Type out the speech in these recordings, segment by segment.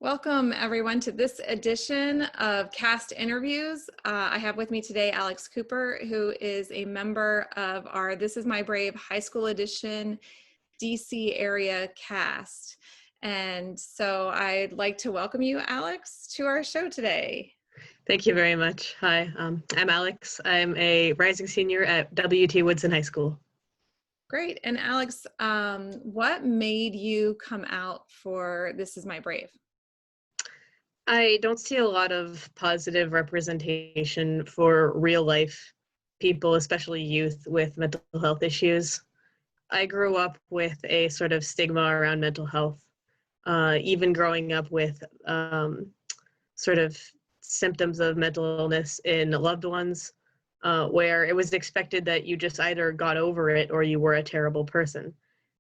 Welcome everyone to this edition of Cast Interviews. I have with me today Alex Cooper, who is a member of our This Is My Brave High School Edition DC area cast. And so I'd like to welcome you, Alex, to our show today. Thank you very much. Hi, I'm Alex. I'm a rising senior at W.T. Woodson High School. Great. And Alex, what made you come out for This Is My Brave? I don't see a lot of positive representation for real life people, especially youth with mental health issues. I grew up with a sort of stigma around mental health, even growing up with sort of symptoms of mental illness in loved ones, where it was expected that you just either got over it or you were a terrible person.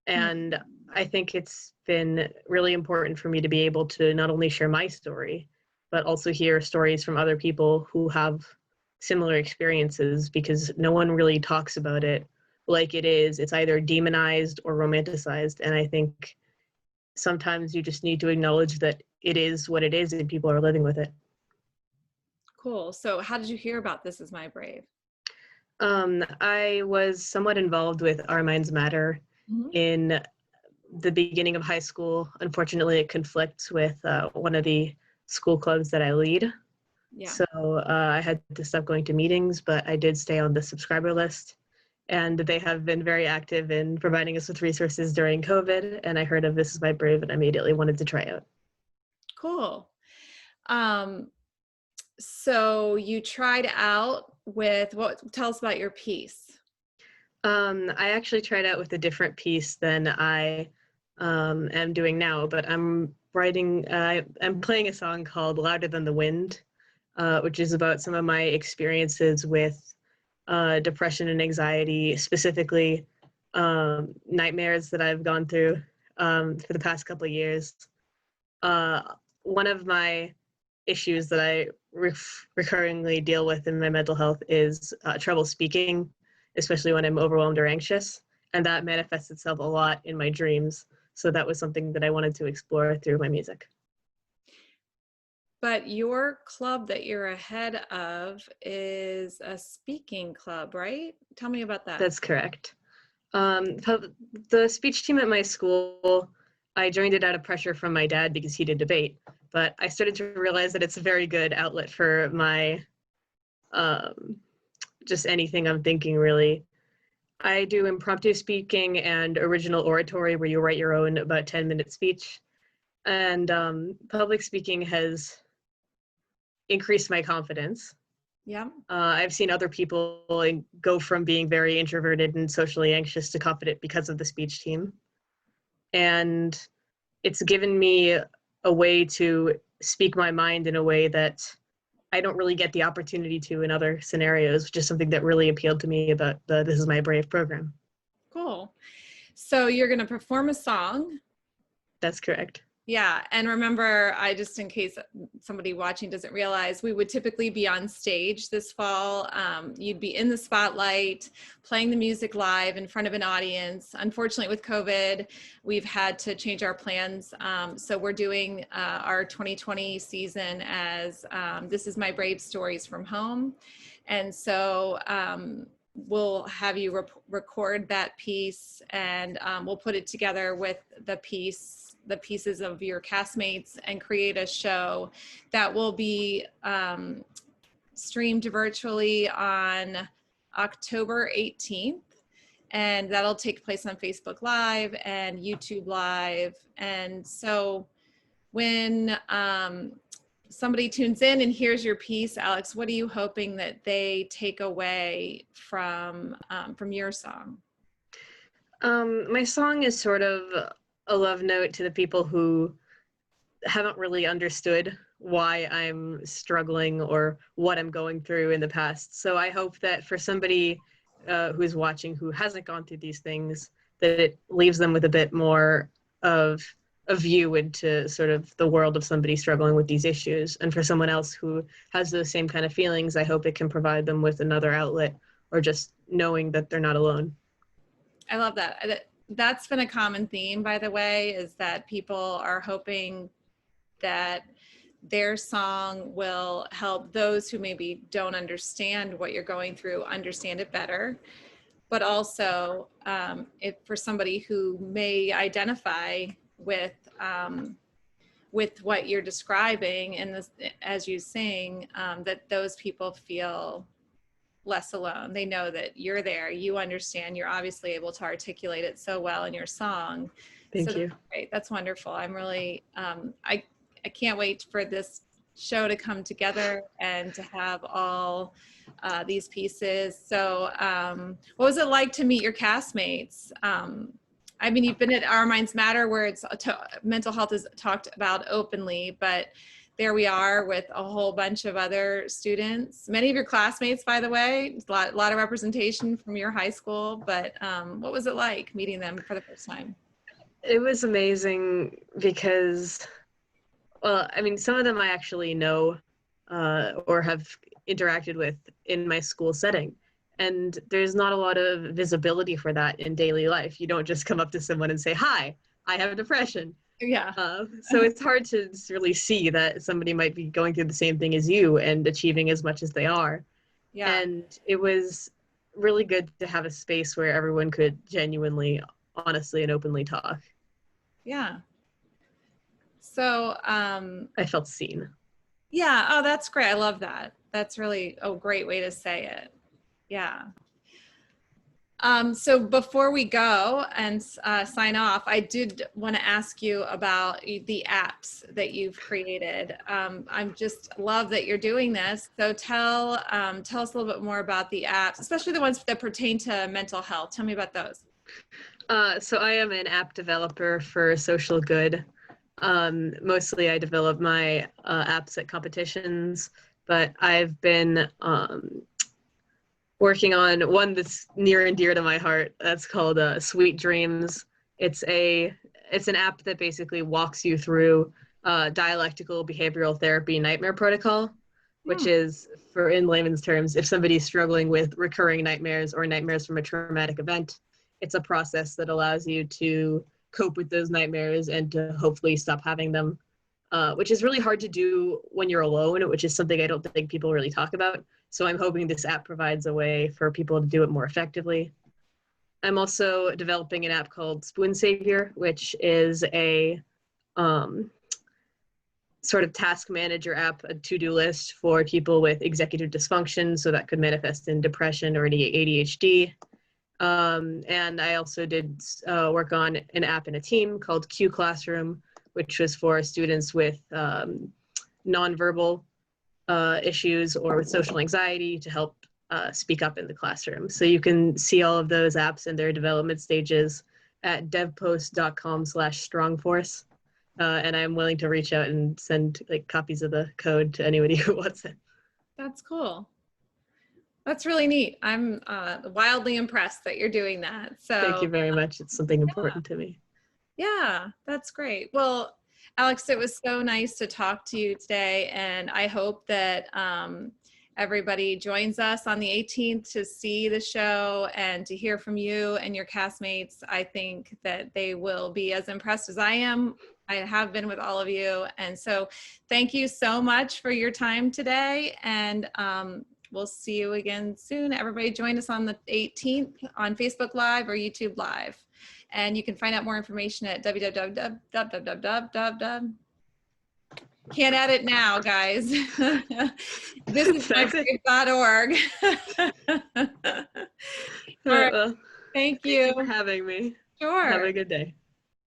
And I think it's been really important for me to be able to not only share my story, but also hear stories from other people who have similar experiences, because no one really talks about it like it is. It's either demonized or romanticized. And I think sometimes you just need to acknowledge that it is what it is and people are living with it. Cool. So how did you hear about This Is My Brave? I was somewhat involved with Our Minds Matter in the beginning of high school. Unfortunately, it conflicts with one of the school clubs that I lead. Yeah. So I had to stop going to meetings, but I did stay on the subscriber list. And they have been very active in providing us with resources during COVID. And I heard of This Is My Brave and I immediately wanted to try out. Cool. So you tried out with tell us about your piece. I actually tried out with a different piece than I am doing now, but I'm playing a song called Louder Than the Wind, which is about some of my experiences with depression and anxiety, specifically nightmares that I've gone through for the past couple of years. One of my issues that I recurringly deal with in my mental health is trouble speaking, especially when I'm overwhelmed or anxious, and that manifests itself a lot in my dreams. So that was something that I wanted to explore through my music. But your club that you're a head of is a speaking club, right? Tell me about that. That's correct. The speech team at my school, I joined it out of pressure from my dad because he did debate, but I started to realize that it's a very good outlet for my, just anything I'm thinking, really. I do impromptu speaking and original oratory, where you write your own about 10-minute speech. And public speaking has increased my confidence. Yeah. I've seen other people go from being very introverted and socially anxious to confident because of the speech team. And it's given me a way to speak my mind in a way that I don't really get the opportunity to in other scenarios, which is something that really appealed to me about the This Is My Brave program. Cool. So you're going to perform a song. That's correct. Yeah. And remember, just in case somebody watching doesn't realize, we would typically be on stage this fall. You'd be in the spotlight, playing the music live in front of an audience. Unfortunately, with COVID, we've had to change our plans. So we're doing our 2020 season as This Is My Brave Stories from Home. And so we'll have you record that piece, and we'll put it together with the pieces of your castmates and create a show that will be streamed virtually on October 18th. And that'll take place on Facebook Live and YouTube Live. And so when somebody tunes in and hears your piece, Alex, what are you hoping that they take away from your song? My song is sort of a love note to the people who haven't really understood why I'm struggling or what I'm going through in the past. So I hope that for somebody who's watching who hasn't gone through these things, that it leaves them with a bit more of a view into sort of the world of somebody struggling with these issues. And for someone else who has those same kind of feelings, I hope it can provide them with another outlet, or just knowing that they're not alone. I love that. That's been a common theme, by the way, is that people are hoping that their song will help those who maybe don't understand what you're going through understand it better. But also, if for somebody who may identify with what you're describing and this, as you sing, that those people feel less alone. They know that you're there, you understand, you're obviously able to articulate it so well in your song. Thank you. That's great. That's wonderful. I'm really, I can't wait for this show to come together and to have all these pieces. So what was it like to meet your castmates? I mean, you've been at Our Minds Matter where it's mental health is talked about openly, but there we are with a whole bunch of other students. Many of your classmates, by the way, a lot of representation from your high school, but what was it like meeting them for the first time? It was amazing because, well, I mean, some of them I actually know or have interacted with in my school setting. And there's not a lot of visibility for that in daily life. You don't just come up to someone and say, "Hi, I have depression." Yeah. So it's hard to really see that somebody might be going through the same thing as you and achieving as much as they are. Yeah. And it was really good to have a space where everyone could genuinely, honestly, and openly talk. Yeah. So, I felt seen. yeah. Oh, that's great. I love that. That's really a great way to say it. Yeah. So before we go and sign off, I did want to ask you about the apps that you've created. I just love that you're doing this. So tell us a little bit more about the apps, especially the ones that pertain to mental health. Tell me about those. So I am an app developer for social good. Mostly I develop my apps at competitions, but I've been working on one that's near and dear to my heart. That's called Sweet Dreams. It's an app that basically walks you through dialectical behavioral therapy nightmare protocol, which is, for in layman's terms, if somebody's struggling with recurring nightmares or nightmares from a traumatic event, it's a process that allows you to cope with those nightmares and to hopefully stop having them, which is really hard to do when you're alone, which is something I don't think people really talk about. So I'm hoping this app provides a way for people to do it more effectively. I'm also developing an app called Spoon Savior, which is a sort of task manager app, a to-do list for people with executive dysfunction. So that could manifest in depression or ADHD. And I also did work on an app in a team called Q Classroom, which was for students with nonverbal issues or with social anxiety to help speak up in the classroom. So you can see all of those apps and their development stages at devpost.com/strongforce. And I'm willing to reach out and send like copies of the code to anybody who wants it. That's cool. That's really neat. I'm wildly impressed that you're doing that. So thank you very much. It's something important to me. Yeah, that's great. Well, Alex, it was so nice to talk to you today, and I hope that everybody joins us on the 18th to see the show and to hear from you and your castmates. I think that they will be as impressed as I am. I have been with all of you. And so thank you so much for your time today. And we'll see you again soon. Everybody join us on the 18th on Facebook Live or YouTube Live. And you can find out more information at www. Can't edit now, guys. This is myfaith.org. All right. Well, Thank you for having me. Sure. Have a good day.